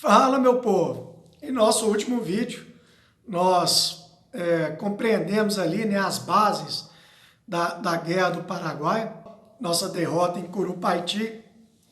Fala, meu povo! Em nosso último vídeo, nós compreendemos ali, né, as bases da Guerra do Paraguai, nossa derrota em Curupaiti,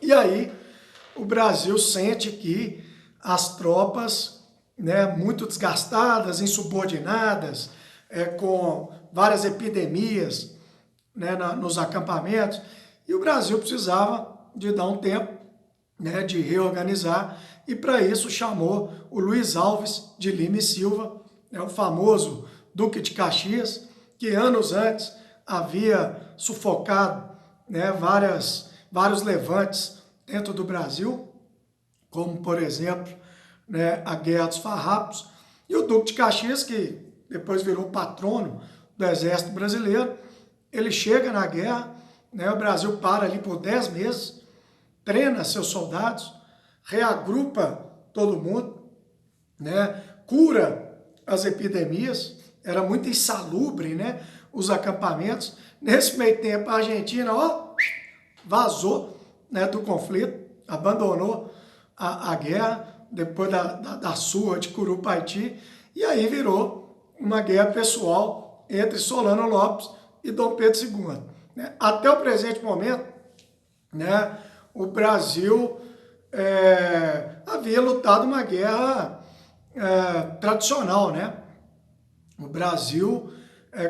e aí o Brasil sente que as tropas, né, muito desgastadas, insubordinadas, com várias epidemias, né, nos acampamentos, e o Brasil precisava de dar um tempo, né, de reorganizar, e para isso chamou o Luiz Alves de Lima e Silva, né, o famoso Duque de Caxias, que anos antes havia sufocado, né, vários levantes dentro do Brasil, como por exemplo, né, a Guerra dos Farrapos, e o Duque de Caxias, que depois virou patrono do Exército Brasileiro, ele chega na guerra, né, o Brasil para ali por 10 meses, treina seus soldados, reagrupa todo mundo, né? Cura as epidemias, era muito insalubre, né? Os acampamentos. Nesse meio tempo, a Argentina, ó, vazou, né, do conflito, abandonou a guerra depois da surra de Curupaiti, e aí virou uma guerra pessoal entre Solano Lopes e Dom Pedro II. Né? Até o presente momento, né, o Brasil havia lutado uma guerra tradicional, né? O Brasil,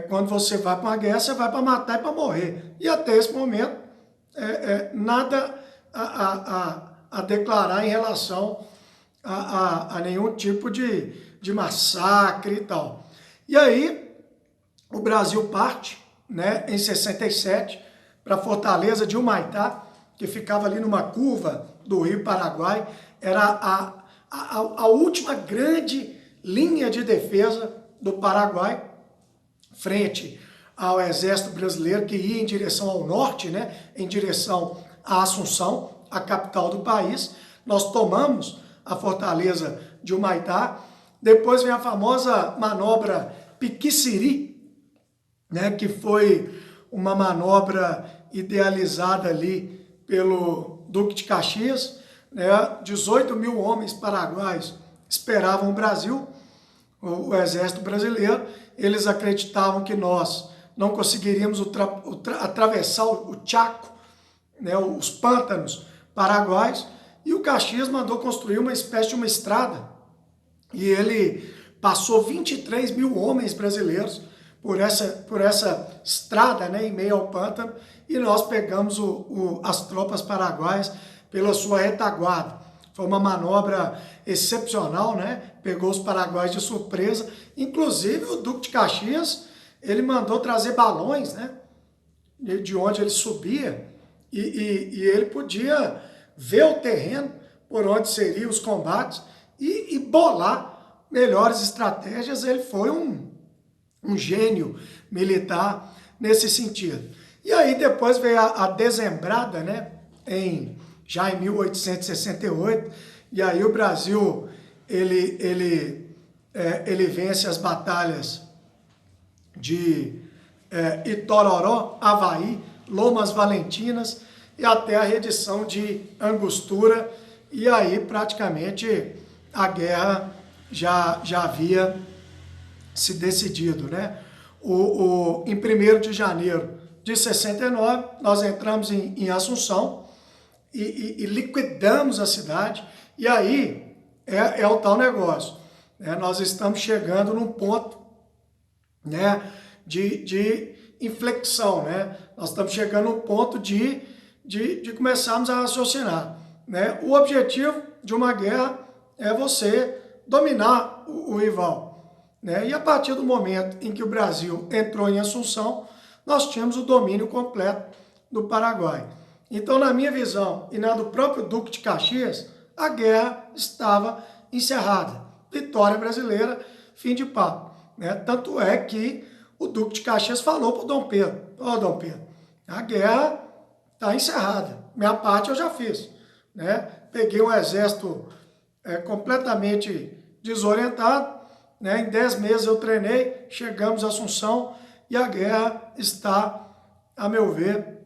quando você vai para uma guerra, você vai para matar e para morrer. E até esse momento, nada a declarar em relação a nenhum tipo de massacre e tal. E aí, o Brasil parte, né, em 67, para Fortaleza de Humaitá, que ficava ali numa curva do Rio Paraguai, era a última grande linha de defesa do Paraguai, frente ao Exército Brasileiro, que ia em direção ao norte, né, em direção à Assunção, a capital do país. Nós tomamos a Fortaleza de Humaitá, depois vem a famosa manobra Piquiciri, né, que foi uma manobra idealizada ali pelo Duque de Caxias, né, 18 mil homens paraguaios esperavam o Brasil, o exército brasileiro, eles acreditavam que nós não conseguiríamos atravessar o Chaco, né, os pântanos paraguaios, e o Caxias mandou construir uma espécie de uma estrada, e ele passou 23 mil homens brasileiros por essa estrada, né, em meio ao pântano, e nós pegamos as tropas paraguaias pela sua retaguarda. Foi uma manobra excepcional, né? Pegou os paraguaios de surpresa. Inclusive o Duque de Caxias, ele mandou trazer balões, né, de onde ele subia, e ele podia ver o terreno por onde seriam os combates e bolar melhores estratégias. Ele foi um gênio militar nesse sentido. E aí depois veio a dezembrada, né, já em 1868, e aí o Brasil ele vence as batalhas de Itororó, Avaí, Lomas Valentinas e até a redição de Angostura, e aí praticamente a guerra já havia se decidido, né? Em 1º de janeiro de 69, nós entramos em Assunção e liquidamos a cidade, e aí é o tal negócio, né? Nós estamos chegando num ponto, né, de inflexão, né? Nós estamos chegando num ponto de começarmos a raciocinar, né? O objetivo de uma guerra é você dominar o rival, né? E a partir do momento em que o Brasil entrou em Assunção, nós tínhamos o domínio completo do Paraguai. Então, na minha visão e na do próprio Duque de Caxias, a guerra estava encerrada. Vitória brasileira, fim de papo, né? Tanto é que o Duque de Caxias falou para o Dom Pedro: ó, Dom Pedro, a guerra está encerrada, minha parte eu já fiz, né? Peguei um exército completamente desorientado, né? Em 10 meses eu treinei, chegamos a Assunção e a guerra está, a meu ver,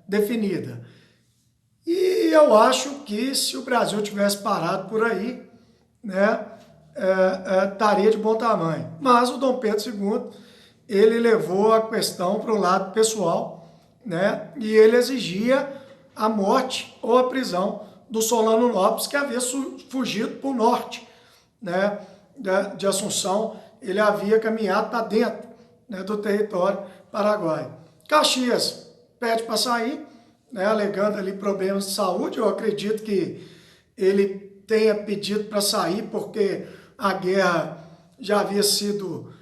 definida. E eu acho que se o Brasil tivesse parado por aí, né, estaria de bom tamanho. Mas o Dom Pedro II, ele levou a questão para o lado pessoal, né, e ele exigia a morte ou a prisão do Solano Lopes, que havia fugido para o norte, né, de Assunção. Ele havia caminhado para dentro, né, do território paraguaio. Caxias pede para sair, né, alegando ali problemas de saúde. Eu acredito que ele tenha pedido para sair porque a guerra já havia sido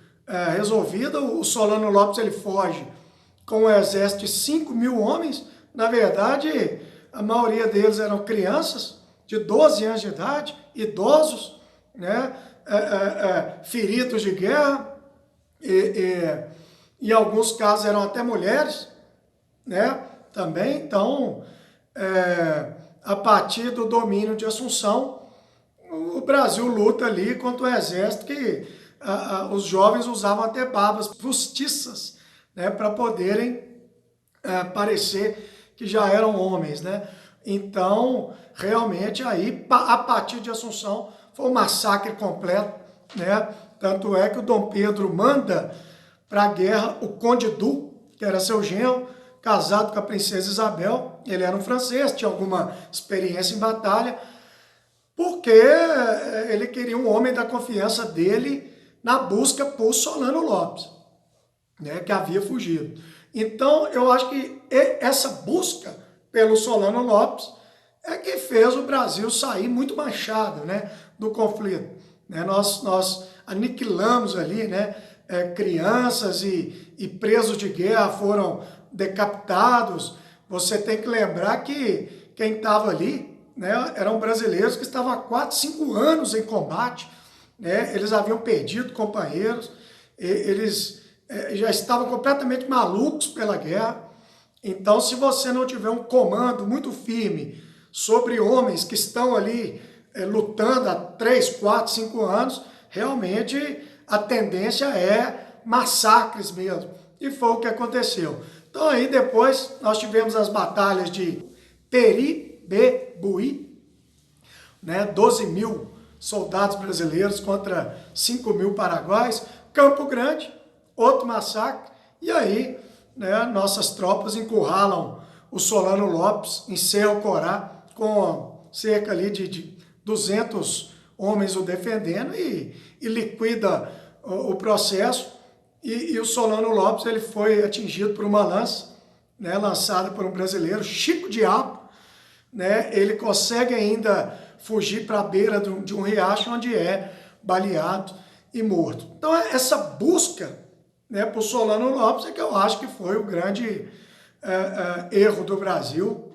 resolvida. O Solano Lopes ele foge com um exército de 5.000 homens. Na verdade, a maioria deles eram crianças de 12 anos de idade, idosos, né, feridos de guerra, em alguns casos eram até mulheres, né, também. Então, a partir do domínio de Assunção, o Brasil luta ali contra o exército que os jovens usavam até barbas postiças, né, para poderem parecer que já eram homens, né? Então, realmente aí, a partir de Assunção, foi um massacre completo, né? Tanto é que o Dom Pedro manda para a guerra o Conde Du, que era seu genro, casado com a princesa Isabel. Ele era um francês, tinha alguma experiência em batalha, porque ele queria um homem da confiança dele na busca por Solano Lopes, né, que havia fugido. Então, eu acho que essa busca pelo Solano Lopes é que fez o Brasil sair muito manchado, né, do conflito. Né? Nós aniquilamos ali, né, crianças e presos de guerra foram decapitados. Você tem que lembrar que quem estava ali, né, eram brasileiros que estavam há 4, 5 anos em combate, né? Eles haviam perdido companheiros, eles já estavam completamente malucos pela guerra. Então, se você não tiver um comando muito firme sobre homens que estão ali lutando há 3, 4, 5 anos, realmente a tendência é massacres mesmo. E foi o que aconteceu. Então, aí depois nós tivemos as batalhas de Peribebuí, né? 12.000 soldados brasileiros contra 5.000 paraguaios. Campo Grande, outro massacre. E aí, né, nossas tropas encurralam o Solano Lopes em Cerro Corá, com cerca ali de 200 homens o defendendo, e liquida o processo. E o Solano Lopes ele foi atingido por uma lança, né, lançada por um brasileiro, Chico Diabo. Né, ele consegue ainda fugir para a beira de um riacho, onde é baleado e morto. Então, essa busca, né, por Solano Lopes é que eu acho que foi o grande erro do Brasil,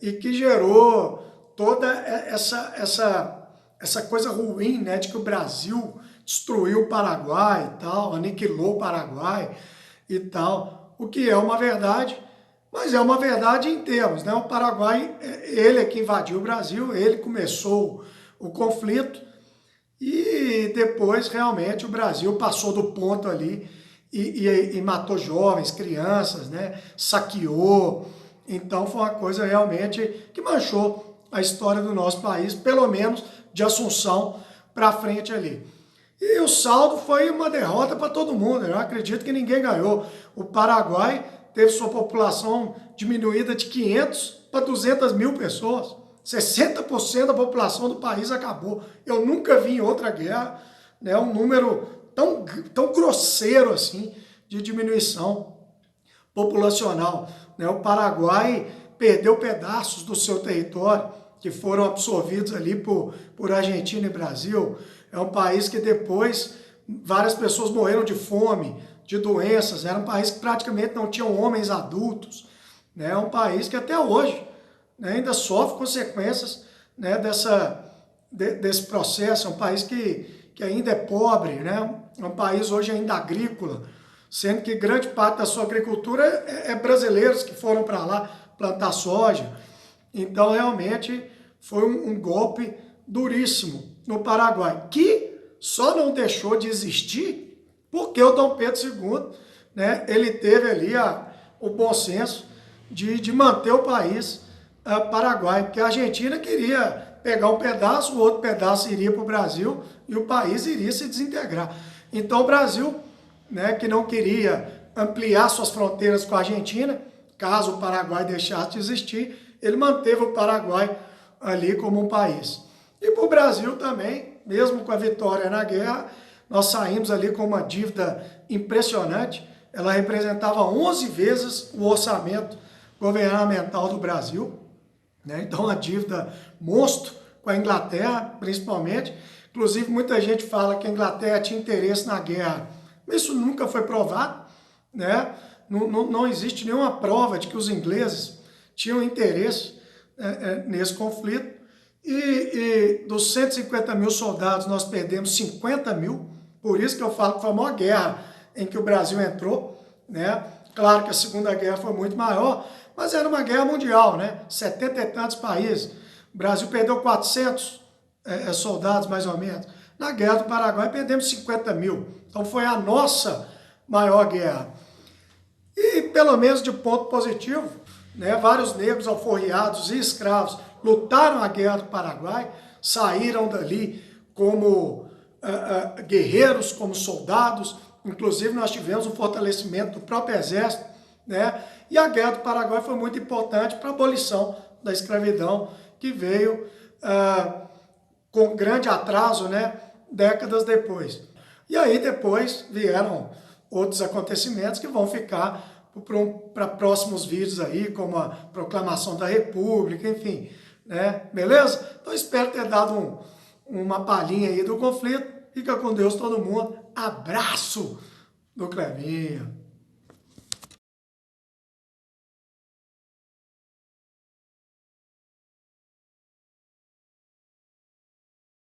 e que gerou toda essa coisa ruim, né, de que o Brasil destruiu o Paraguai e tal, aniquilou o Paraguai e tal, o que é uma verdade, mas é uma verdade em termos, né? O Paraguai, ele é que invadiu o Brasil, ele começou o conflito, e depois realmente o Brasil passou do ponto ali e matou jovens, crianças, né? Saqueou. Então foi uma coisa realmente que manchou a história do nosso país, pelo menos de Assunção para frente ali. E o saldo foi uma derrota para todo mundo. Eu acredito que ninguém ganhou. O Paraguai teve sua população diminuída de 500 para 200.000 pessoas. 60% da população do país acabou. Eu nunca vi em outra guerra, né, um número tão grosseiro assim de diminuição populacional. Né? O Paraguai perdeu pedaços do seu território que foram absorvidos ali por Argentina e Brasil. É um país que depois várias pessoas morreram de fome, de doenças. Era um país que praticamente não tinha homens adultos. Né? É um país que até hoje, né, ainda sofre consequências, né, desse processo. É um país que ainda é pobre, né? É um país hoje ainda agrícola, sendo que grande parte da sua agricultura é brasileiros que foram para lá plantar soja. Então, realmente, foi um golpe duríssimo no Paraguai, que só não deixou de existir porque o Dom Pedro II, né, ele teve ali o bom senso de manter o país Paraguai, porque a Argentina queria pegar um pedaço, o outro pedaço iria para o Brasil e o país iria se desintegrar. Então o Brasil, né, que não queria ampliar suas fronteiras com a Argentina, caso o Paraguai deixasse de existir, ele manteve o Paraguai ali como um país. E para o Brasil também, mesmo com a vitória na guerra, nós saímos ali com uma dívida impressionante. Ela representava 11 vezes o orçamento governamental do Brasil, né? Então, uma dívida monstro com a Inglaterra, principalmente. Inclusive, muita gente fala que a Inglaterra tinha interesse na guerra, mas isso nunca foi provado, né? Não existe nenhuma prova de que os ingleses tinham interesse nesse conflito. E dos 150 mil soldados, nós perdemos 50 mil. Por isso que eu falo que foi a maior guerra em que o Brasil entrou, né? Claro que a Segunda Guerra foi muito maior, mas era uma guerra mundial, né? 70 e tantos países. O Brasil perdeu 400 soldados, mais ou menos. Na Guerra do Paraguai, perdemos 50 mil. Então, foi a nossa maior guerra. E, pelo menos de ponto positivo, né? Vários negros alforriados e escravos lutaram a Guerra do Paraguai, saíram dali como guerreiros, como soldados. Inclusive, nós tivemos um fortalecimento do próprio exército, né? E a Guerra do Paraguai foi muito importante para a abolição da escravidão, que veio com grande atraso, né? Décadas depois. E aí depois vieram outros acontecimentos que vão ficar para próximos vídeos aí, como a proclamação da República, enfim, né? Beleza? Então espero ter dado uma palhinha aí do conflito. Fica com Deus todo mundo. Abraço do Clevinho.